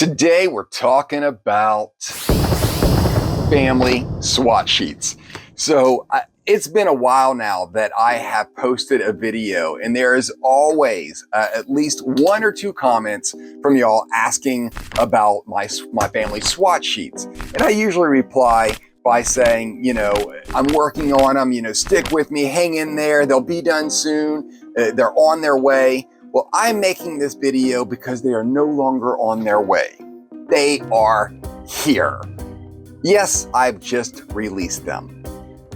Today we're talking about family swatch sheets. It's been a while now that I have posted a video, and there is always at least one or two comments from y'all asking about my family swatch sheets. And I usually reply by saying, I'm working on them, stick with me, hang in there, they'll be done soon, they're on their way. Well, I'm making this video because they are no longer on their way. They are here. Yes, I've just released them.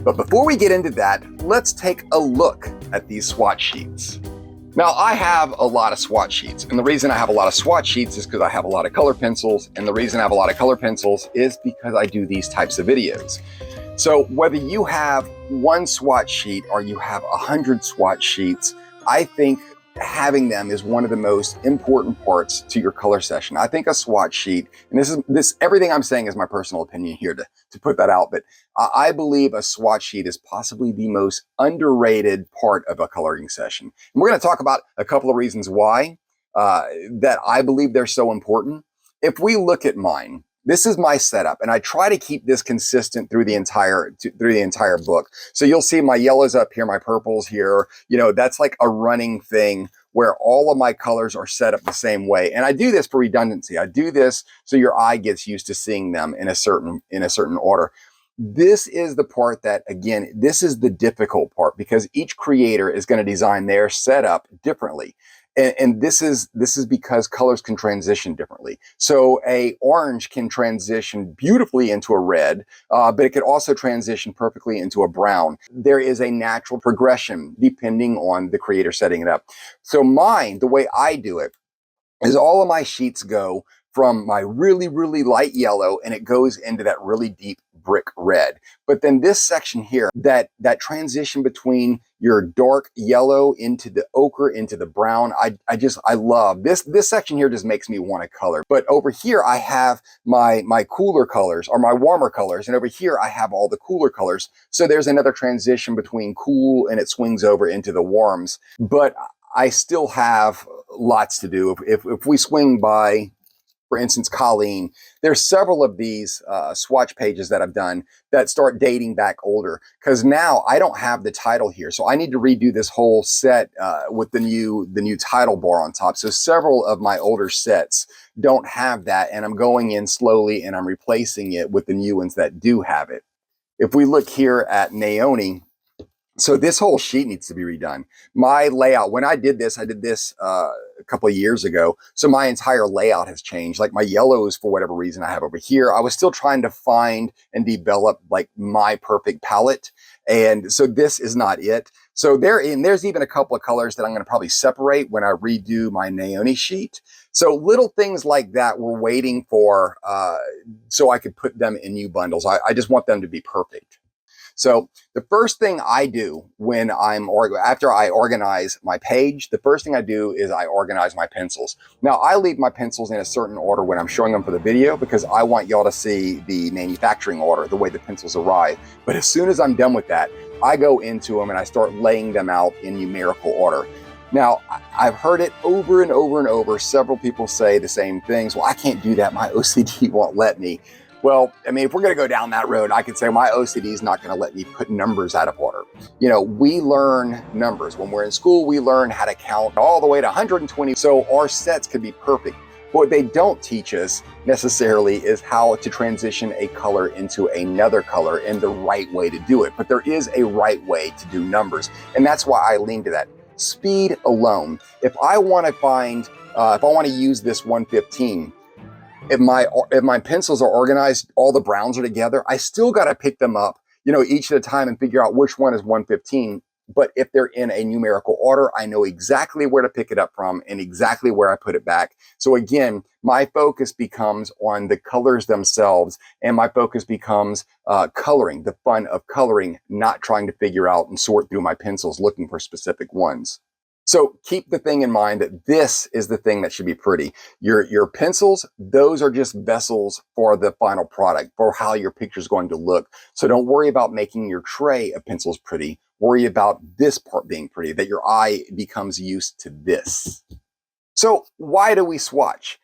But before we get into that, let's take a look at these swatch sheets. Now, I have a lot of swatch sheets, and the reason I have a lot of swatch sheets is because I have a lot of color pencils, and the reason I have a lot of color pencils is because I do these types of videos. So whether you have one swatch sheet or you have 100 swatch sheets, I think having them is one of the most important parts to your color session. I think a swatch sheet, and this everything I'm saying is my personal opinion here to put that out, but I believe a swatch sheet is possibly the most underrated part of a coloring session. And we're going to talk about a couple of reasons why that I believe they're so important. If we look at mine, this is my setup, and I try to keep this consistent through the entire book. So you'll see my yellows up here, my purples here. That's like a running thing where all of my colors are set up the same way. And I do this for redundancy. I do this so your eye gets used to seeing them in a certain order. This is the part that, again, this is the difficult part because each creator is going to design their setup differently. And this is because colors can transition differently. So a orange can transition beautifully into a red, but it could also transition perfectly into a brown. There is a natural progression depending on the creator setting it up. So mine, the way I do it, is all of my sheets go from my really, really light yellow and it goes into that really deep brick red. But then this section here, that transition between your dark yellow into the ochre, into the brown, I love this. This section here just makes me want to color. But over here, I have my cooler colors or my warmer colors. And over here, I have all the cooler colors. So there's another transition between cool and it swings over into the warms. But I still have lots to do. If we swing by, for instance, Colleen, there's several of these swatch pages that I've done that start dating back older because now I don't have the title here. So I need to redo this whole set with the new title bar on top. So several of my older sets don't have that, and I'm going in slowly and I'm replacing it with the new ones that do have it. If we look here at Naomi, so this whole sheet needs to be redone. My layout, when I did this a couple of years ago. So my entire layout has changed. Like my yellows, for whatever reason, I have over here. I was still trying to find and develop like my perfect palette. And so this is not it. So there's even a couple of colors that I'm going to probably separate when I redo my Naomi sheet. So little things like that we're waiting for so I could put them in new bundles. I just want them to be perfect. So the first thing I do when after I organize my page, the first thing I do is I organize my pencils. Now I leave my pencils in a certain order when I'm showing them for the video because I want y'all to see the manufacturing order, the way the pencils arrive. But as soon as I'm done with that, I go into them and I start laying them out in numerical order. Now, I've heard it over and over and over. Several people say the same things. Well, I can't do that. My OCD won't let me. Well, I mean, if we're going to go down that road, I could say my OCD is not going to let me put numbers out of order. We learn numbers. When we're in school, we learn how to count all the way to 120. So our sets could be perfect. What they don't teach us necessarily is how to transition a color into another color and the right way to do it. But there is a right way to do numbers. And that's why I lean to that. Speed alone. If I want to use this 115, if my pencils are organized, all the browns are together, I still got to pick them up, each at a time and figure out which one is 115. But if they're in a numerical order, I know exactly where to pick it up from and exactly where I put it back. So again, my focus becomes on the colors themselves, and my focus becomes coloring, the fun of coloring, not trying to figure out and sort through my pencils looking for specific ones. So keep the thing in mind that this is the thing that should be pretty. Your pencils, those are just vessels for the final product, for how your picture is going to look. So don't worry about making your tray of pencils pretty. Worry about this part being pretty, that your eye becomes used to this. So why do we swatch?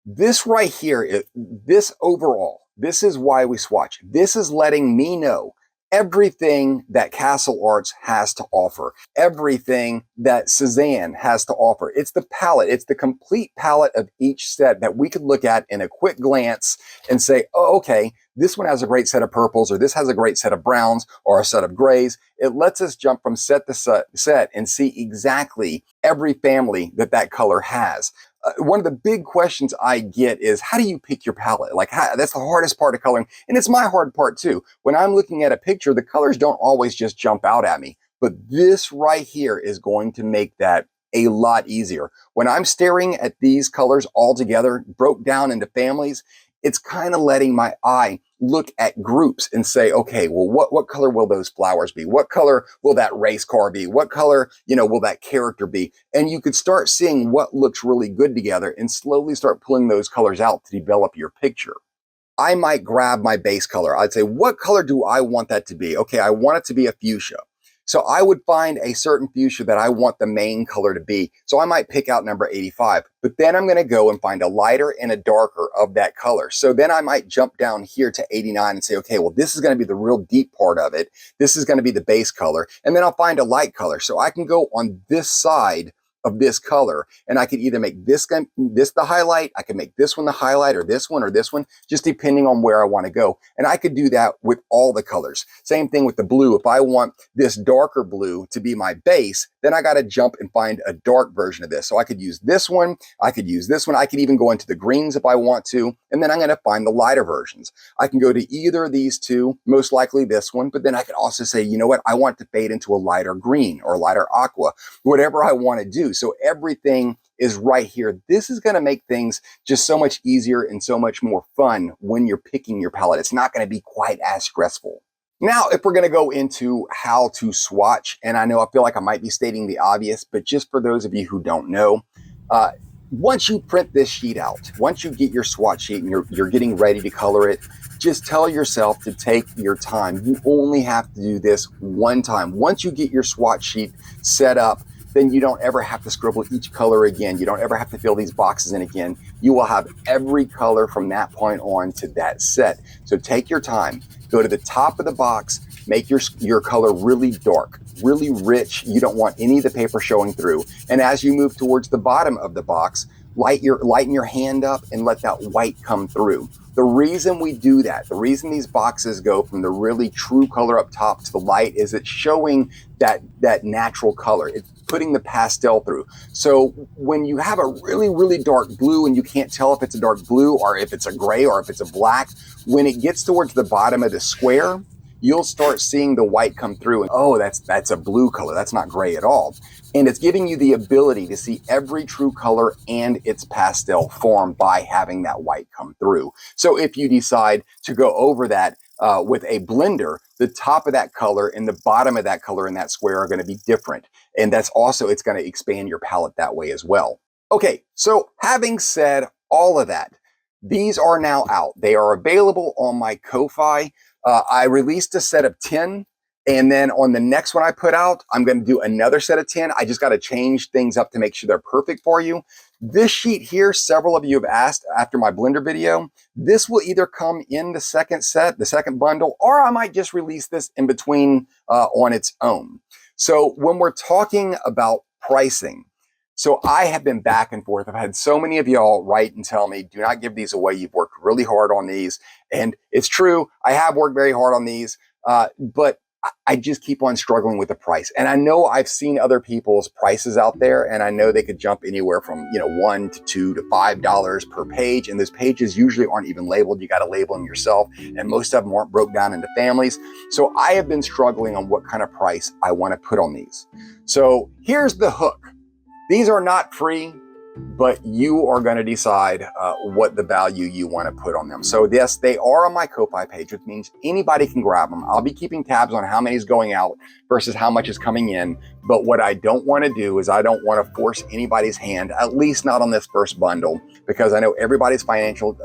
This right here, this overall, this is why we swatch. This is letting me know everything that Castle Arts has to offer, everything that Cezanne has to offer. It's the palette, it's the complete palette of each set that we could look at in a quick glance and say, oh, okay, this one has a great set of purples, or this has a great set of browns, or a set of grays. It lets us jump from set to set and see exactly every family that that color has. One of the big questions I get is, how do you pick your palette? Like, that's the hardest part of coloring. And it's my hard part too. When I'm looking at a picture, the colors don't always just jump out at me. But this right here is going to make that a lot easier. When I'm staring at these colors all together, broke down into families, it's kind of letting my eye look at groups and say, okay, well, what color will those flowers be? What color will that race car be? What color, will that character be? And you could start seeing what looks really good together and slowly start pulling those colors out to develop your picture. I might grab my base color. I'd say, what color do I want that to be? Okay, I want it to be a fuchsia. So I would find a certain fuchsia that I want the main color to be. So I might pick out number 85, but then I'm going to go and find a lighter and a darker of that color. So then I might jump down here to 89 and say, okay, well, this is going to be the real deep part of it. This is going to be the base color. And then I'll find a light color. So I can go on this side of this color, and I could either make this the highlight, I could make this one the highlight, or this one, just depending on where I want to go. And I could do that with all the colors. Same thing with the blue. If I want this darker blue to be my base, then I got to jump and find a dark version of this. So I could use this one, I could use this one, I could even go into the greens if I want to, and then I'm going to find the lighter versions. I can go to either of these two, most likely this one, but then I could also say, you know what, I want to fade into a lighter green or lighter aqua, whatever I want to do. So everything is right here. This is going to make things just so much easier and so much more fun when you're picking your palette. It's not going to be quite as stressful. Now, if we're going to go into how to swatch, and I feel like I might be stating the obvious, but just for those of you who don't know, once you print this sheet out, once you get your swatch sheet and you're getting ready to color it, just tell yourself to take your time. You only have to do this one time. Once you get your swatch sheet set up, then you don't ever have to scribble each color again. You don't ever have to fill these boxes in again. You will have every color from that point on to that set. So take your time, go to the top of the box, make your color really dark, really rich. You don't want any of the paper showing through. And as you move towards the bottom of the box, lighten your hand up and let that white come through. The reason we do that, the reason these boxes go from the really true color up top to the light, is it's showing that natural color. It's putting the pastel through. So when you have a really, really dark blue and you can't tell if it's a dark blue or if it's a gray or if it's a black, when it gets towards the bottom of the square, you'll start seeing the white come through. And oh, that's a blue color. That's not gray at all. And it's giving you the ability to see every true color and its pastel form by having that white come through. So if you decide to go over that with a blender, the top of that color and the bottom of that color in that square are going to be different. And that's also, it's going to expand your palette that way as well. Okay, so having said all of that, these are now out. They are available on my Kofi. I released a set of 10. And then on the next one I put out, I'm going to do another set of 10. I just got to change things up to make sure they're perfect for you. This sheet here, several of you have asked after my blender video, this will either come in the second set, the second bundle, or I might just release this in between on its own. So when we're talking about pricing, so I have been back and forth. I've had so many of y'all write and tell me, do not give these away. You've worked really hard on these. And it's true. I have worked very hard on these, but I just keep on struggling with the price. And I know I've seen other people's prices out there, and I know they could jump anywhere from, $1 to $2 to $5 per page. And those pages usually aren't even labeled. You got to label them yourself. And most of them aren't broke down into families. So I have been struggling on what kind of price I want to put on these. So here's the hook. These are not free, but you are going to decide what the value you want to put on them. So yes, they are on my Kofi page, which means anybody can grab them. I'll be keeping tabs on how many is going out versus how much is coming in. But what I don't want to do is I don't want to force anybody's hand, at least not on this first bundle, because I know everybody's financial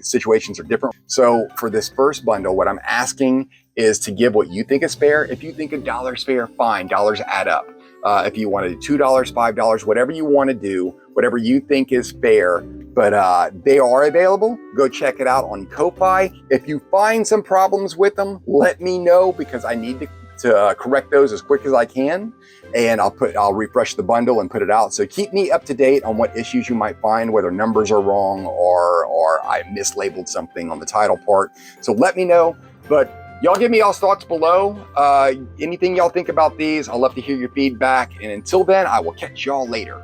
situations are different. So for this first bundle, what I'm asking is to give what you think is fair. If you think $1 is fair, fine, dollars add up. If you want to do $2, $5, whatever you want to do, whatever you think is fair, but they are available. Go check it out on Kofi. If you find some problems with them, let me know, because I need to correct those as quick as I can, and I'll refresh the bundle and put it out. So keep me up to date on what issues you might find, whether numbers are wrong or I mislabeled something on the title part. So let me know. But y'all give me y'all's thoughts below. Anything y'all think about these, I'd love to hear your feedback. And until then, I will catch y'all later.